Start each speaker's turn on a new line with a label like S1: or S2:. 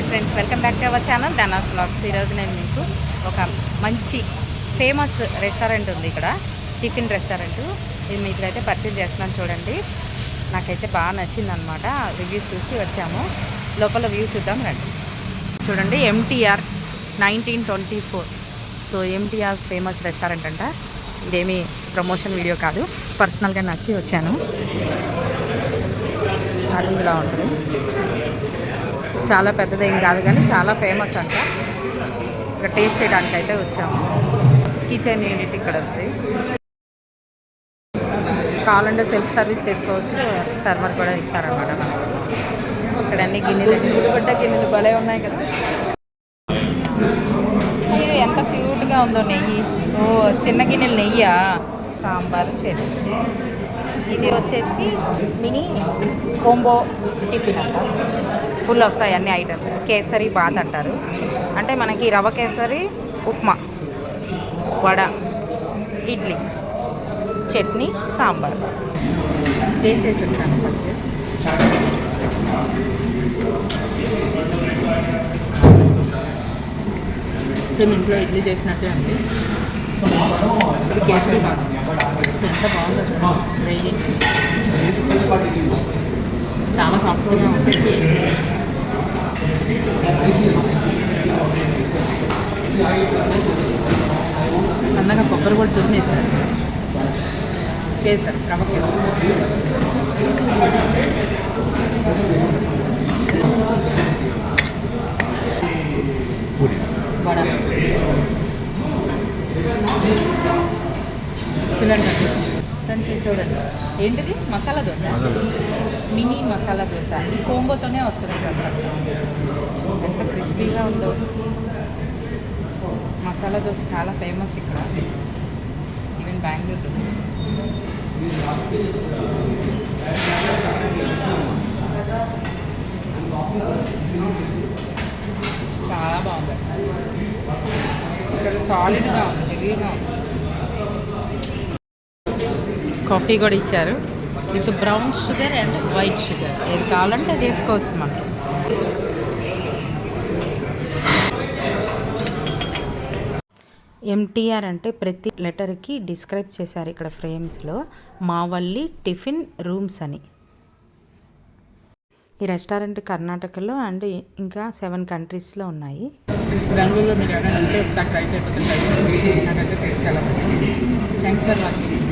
S1: Friends, welcome back to our channel ధనాస్ vlogs. ఈరోజు నేను మీకు ఒక మంచి ఫేమస్ రెస్టారెంట్ ఉంది ఇక్కడ, టిఫిన్ రెస్టారెంట్. ఇది మీకు అయితే పరిచయం చేస్తున్నాను చూడండి. నాకైతే బాగా నచ్చింది అనమాట. రివ్యూస్ చూసి వచ్చాము. లోపల వ్యూ చూద్దాం రండి. చూడండి, MTR 1924. So MTR famous restaurant అంట. ఇదేమీ ప్రమోషన్ వీడియో కాదు, పర్సనల్గా నచ్చి వచ్చాను. స్టార్టింగ్ ఇలా ఉంటుంది. చాలా పెద్దదేం కాదు కానీ చాలా ఫేమస్ అంట. ఇక్కడ టేస్ట్ చేయడానికి అయితే వచ్చాము. కిచెన్ యూనిట్ ఇక్కడ ఉంది. కావాలంటే సెల్ఫ్ సర్వీస్ చేసుకోవచ్చు, సర్వర్ కూడా ఇస్తారనమాట మనకి. ఇక్కడ అన్ని గిన్నెలు, గుడిపడ్డ గిన్నెలు భలే ఉన్నాయి కదా. ఇది ఎంత క్యూట్గా ఉందో. నెయ్యి, ఓ చిన్న గిన్నెలు నెయ్యా. సాంబారు చట్నీ. ఇది వచ్చేసి మినీ కోంబో టిఫిన్ అంట. ఫుల్ వస్తాయి అన్ని ఐటమ్స్. కేసరి బాత్ అంటారు, అంటే మనకి రవ్వ కేసరి, ఉప్మా, వడ, ఇడ్లీ, చట్నీ, సాంబార్. టేస్ట్ చేసి ఉంటాను ఫస్ట్. సేమ్ ఇంట్లో ఇడ్లీ చేసినట్టే ఉంది. ఇది కేసరి బాత్. ఎంత బాగుందో డ్రైగా, చాలా సాఫ్ట్గా ఉంటుంది. సన్నగా కొబ్బరి కూడా తురిమేశారు. కేసరి, రవ్వ కేసరి. వడ ఎక్సలెంట్ అండి ఫ్రెండ్స్. ఇది చూడండి, ఏంటిది? మసాలా దోశ, మినీ మసాలా దోశ. ఈ కోంబోతోనే వస్తుంది ఇదంతా. ఎంత క్రిస్పీగా ఉందో. మసాలా దోశ చాలా ఫేమస్ ఇక్కడ, ఈవెన్ బెంగళూరులో. చాలా బాగుంది. ఇక్కడ సాలిడ్గా ఉంది, హెవీగా ఉంది. కాఫీ కూడా ఇచ్చారు with brown sugar and white sugar. ఏది కావాలంటే అది వేసుకోవచ్చు మనం. MTR అంటే ప్రతి లెటర్కి డిస్క్రైబ్ చేశారు ఇక్కడ ఫ్రేమ్స్లో. మావల్లి టిఫిన్ రూమ్స్ అని. ఈ రెస్టారెంట్ కర్ణాటకలో అండ్ ఇంకా 7 కంట్రీస్లో ఉన్నాయి. బెంగళూరులో మీరు ఒకసారి ట్రై చేయకపోతే నాకైతే టేస్ట్ చాలా బాగుంది. Thanks for watching.